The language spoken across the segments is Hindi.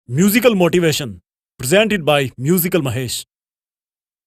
Musical motivation presented by Musical Mahesh.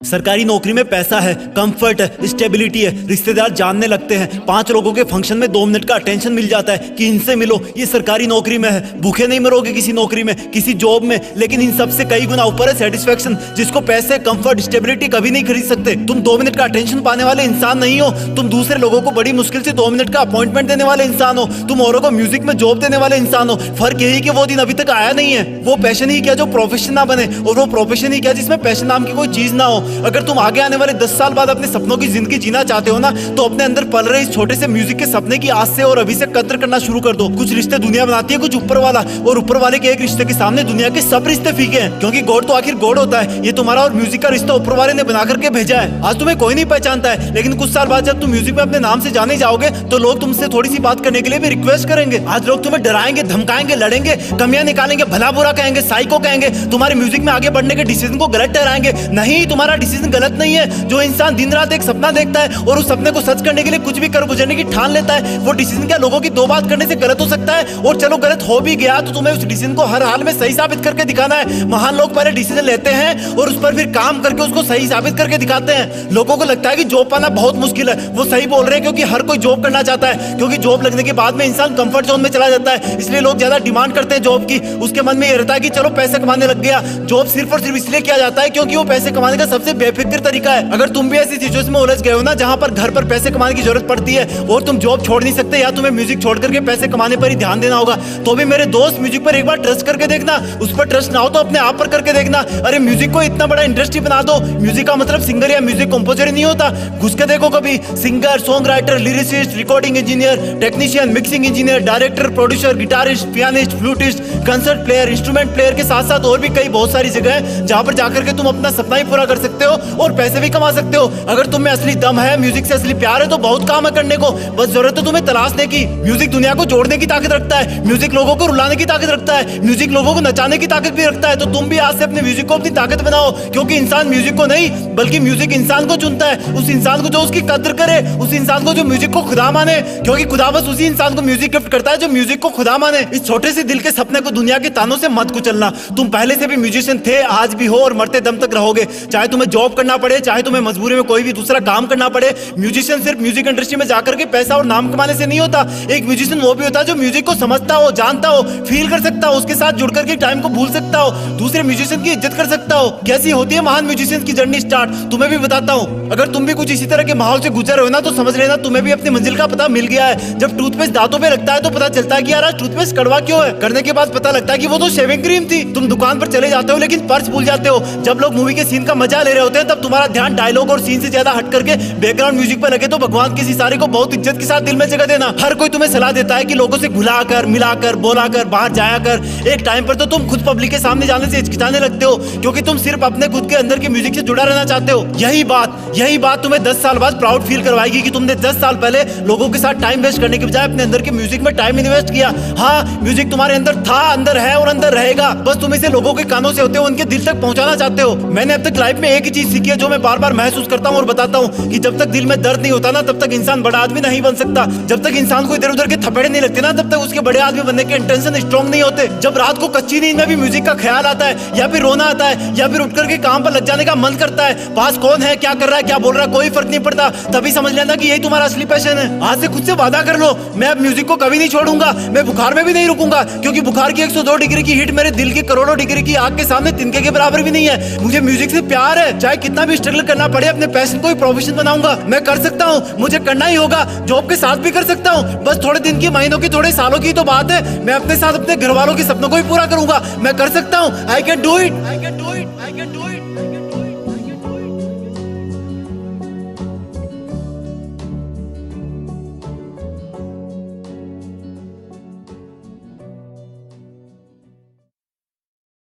सरकारी नौकरी में पैसा है, कंफर्ट है, स्टेबिलिटी है, रिश्तेदार जानने लगते हैं, 5 लोगों के फंक्शन में 2 मिनट का अटेंशन मिल जाता है कि इनसे मिलो, ये सरकारी नौकरी में है। भूखे नहीं मरोगे किसी नौकरी में, किसी जॉब में, लेकिन इन सबसे कई गुना ऊपर है सेटिस्फेक्शन, जिसको पैसे, कंफर्ट, स्टेबिलिटी कभी नहीं खरीद सकते। तुम 2 मिनट का अटेंशन पाने वाले इंसान नहीं हो, तुम दूसरे लोगों को बड़ी मुश्किल से 2 मिनट का अपॉइंटमेंट देने वाले इंसान हो, तुम औरों को म्यूजिक में जॉब देने वाले इंसान हो। फर्क यही कि वो दिन अभी तक आया नहीं है। वो पैशन ही क्या जो प्रोफेशन ना बने, और वो प्रोफेशन ही क्या जिसमें पैशन नाम की कोई चीज ना हो। अगर तुम आगे आने वाले 10 साल बाद अपने सपनों की जिंदगी जीना चाहते हो ना, तो अपने अंदर पल रहे इस छोटे से म्यूजिक के सपने की आज से और अभी से कदर करना शुरू कर दो। कुछ रिश्ते दुनिया बनाती है, कुछ ऊपर वाला, और ऊपर वाले के एक रिश्ते के सामने दुनिया के सब रिश्ते फीके हैं, क्योंकि गॉड तो आखिर गॉड होता है। ये तुम्हारा और म्यूजिक का रिश्ता ऊपर वाले ने बना करके भेजा है। आज तुम्हें कोई नहीं पहचानता है, लेकिन कुछ साल बाद जब तुम म्यूजिक में अपने नाम से जाने जाओगे तो लोग तुमसे थोड़ी सी बात करने के लिए भी रिक्वेस्ट करेंगे। आज लोग तुम्हें डराएंगे, धमकाएंगे, लड़ेंगे, कमियां निकालेंगे, भला बुरा कहेंगे, साइको कहेंगे, तुम्हारे म्यूजिक में आगे बढ़ने के डिसीजन को गलत ठहराएंगे। नहीं, तुम्हारा डिसीजन गलत नहीं है। जो इंसान दिन रात एक सपना देखता है और उस सपने को सच करने के लिए कुछ भी कर गुजरने की ठान लेता है, वो डिसीजन क्या लोगों की 2 बात करने से गलत हो सकता है? और चलो गलत हो भी गया तो तुम्हें उस डिसीजन को हर हाल में सही साबित करके दिखाना है। महान लोग पहले डिसीजन लेते हैं और उस पर फिर काम करके उसको सही साबित करके दिखाते हैं। लोगों को लगता है कि जॉब पाना बहुत मुश्किल है, वो सही बोल रहे हैं, क्योंकि हर कोई जॉब करना चाहता है, क्योंकि जॉब लगने के बाद में इंसान कंफर्ट जोन में चला जाता है, इसलिए लोग ज्यादा डिमांड करते हैं जॉब की। उसके मन में ये रहता है कि चलो पैसे कमाने लग गया। जॉब सिर्फ और सिर्फ इसलिए किया जाता है क्योंकि वो पैसे कमाने का सबसे बेफिक्र तरीका है। अगर तुम भी ऐसी सिचुएशन में उलझ गए हो ना, जहां पर घर पर पैसे कमाने की जरूरत पड़ती है और तुम जॉब छोड़ नहीं सकते, या तुम्हें म्यूजिक छोड़ करके पैसे कमाने पर ही ध्यान देना होगा, तो भी मेरे दोस्त म्यूजिक पर एक बार ट्रस्ट करके देखना। उस पर ट्रस्ट ना हो तो अपने आप पर करके देखना। अरे म्यूजिक को इतना बड़ा इंडस्ट्री बना दो। म्यूजिक का मतलब सिंगर या म्यूजिक कंपोजर ही नहीं होता। घुस के देखो कभी, singer, song writer, lyricist, recording engineer, technician, mixing engineer, director, producer, guitarist, pianist, flautist, concert player, instrument player के साथ साथ और भी कई बहुत सारी जगह है जहां पर जाकर के तुम अपना सपना ही पूरा कर सकते हो और पैसे भी कमा सकते हो। अगर तुम में असली दम है, म्यूजिक से असली प्यार है, तो बहुत काम है करने को। बस जरूरत है तुम्हें तलाशने की। म्यूजिक दुनिया को जोड़ने की ताकत रखता है, म्यूजिक लोगों को रुलाने की ताकत रखता है, म्यूजिक लोगों को नचाने की ताकत भी रखता है। तो तुम भी आज से अपने म्यूजिक को अपनी ताकत बनाओ, क्योंकि इंसान म्यूजिक को नहीं बल्कि म्यूजिक इंसान को चुनता है। उस इंसान को जो उसकी कद्र करे, उस इंसान को जो म्यूजिक को खुदा माने, क्योंकि खुदा बस उसी इंसान को म्यूजिक गिफ्ट करता है जो म्यूजिक को खुदा माने। इस छोटे से दिल के सपने को दुनिया के तानों से मत कुचलना। तुम पहले से भी म्यूजिशियन थे, आज भी हो और मरते दम तक रहोगे। चाहे तुम्हें जॉब करना पड़े, चाहे तुम्हें मजबूरी में कोई भी दूसरा काम करना पड़े, म्यूजिशियन सिर्फ म्यूजिक इंडस्ट्री में जाकर के पैसा और नाम कमाने से नहीं होता। एक म्यूजिशियन वो भी होता है जो म्यूजिक को समझता हो, जानता हो, फील कर सकता हो, उसके साथ जुड़ करके टाइम को भूल सकता हो, दूसरे म्यूजिशियन की इज्जत कर सकता हो। कैसी होती है महान म्यूजिशियन की जर्नी स्टार्ट, तुम्हें भी बताता हूँ। अगर तुम भी कुछ इसी तरह के माहौल से गुजर रहे हो ना, तो समझ लेना तुम्हें भी अपनी मंजिल का पता मिल गया है। जब टूथपेस्ट दांतों पे लगता है तो पता चलता है कि यार आज टूथपेस्ट कड़वा क्यों है। करने के बाद पता लगता है कि वो तो शेविंग क्रीम थी। तुम दुकान पर चले जाते हो लेकिन पर्स भूल जाते हो। जब लोग मूवी के सीन का मजा ले रहे होते हैं, तब तुम्हारा ध्यान डायलॉग और सीन से ज्यादा हट करके बैकग्राउंड म्यूजिक पर लगे। तो भगवान के सितारे को बहुत इज्जत के साथ दिल में जगह देना। हर कोई तुम्हें सलाह देता है कि लोगों से घुलाकर, मिलाकर, बोलाकर बाहर जाया कर। एक टाइम पर तो तुम खुद पब्लिक के सामने जाने से हिचकिचाने लगते हो, क्योंकि तुम सिर्फ अपने खुद के अंदर के म्यूजिक से जुड़ा रहना चाहते हो। यही बात तुम्हें 10 साल बाद प्राउड फील करवाएगी कि तुमने 10 साल पहले लोगों के साथ टाइम वेस्ट करने के बजाय अपने अंदर के म्यूजिक में टाइम इन्वेस्ट किया। हाँ, म्यूजिक तुम्हारे अंदर था, अंदर है और अंदर रहेगा। बस तुम इसे लोगों के कानों से होते हो उनके दिल तक पहुंचाना चाहते हो। मैंने अब तक लाइफ में एक ही चीज सीखी है जो मैं बार बार महसूस करता हूँ और बताता हूँ, कि जब तक दिल में दर्द नहीं होता ना, तब तक इंसान बड़ा आदमी नहीं बन सकता। जब तक इंसान को इधर उधर के थपेड़े नहीं लगते ना, तब तक उसके बड़े आदमी बनने के इंटेंशन स्ट्रॉन्ग नहीं होते। जब रात को कच्ची नींद में भी म्यूजिक का ख्याल आता है, या फिर रोना आता है, या फिर उठ करके काम पर लग जाने का मन करता है, पास कौन है, क्या कर रहा है, क्या बोल रहा है, कोई फर्क नहीं पड़ता, तभी समझ लेना कि यही तुम्हारा असली पैशन है। आज से खुद से वादा कर लो, मैं अब म्यूजिक को कभी नहीं छोड़ूंगा। मैं बुखार में भी नहीं रुकूंगा, क्योंकि बुखार की 102 डिग्री की हीट मेरे दिल की करोड़ों डिग्री की आग के सामने तिनके के बराबर भी नहीं है। मुझे म्यूजिक से प्यार है, चाहे कितना भी स्ट्रगल करना पड़े, अपने पैशन को प्रोफेशन बनाऊंगा। मैं कर सकता हूँ, मुझे करना ही होगा। जॉब के साथ भी कर सकता हूँ, बस थोड़े दिन की, महीनों की, थोड़े सालों की तो बात है। मैं अपने साथ अपने घर वालों के सपनों को भी पूरा करूंगा। मैं कर सकता हूँ। I can do it.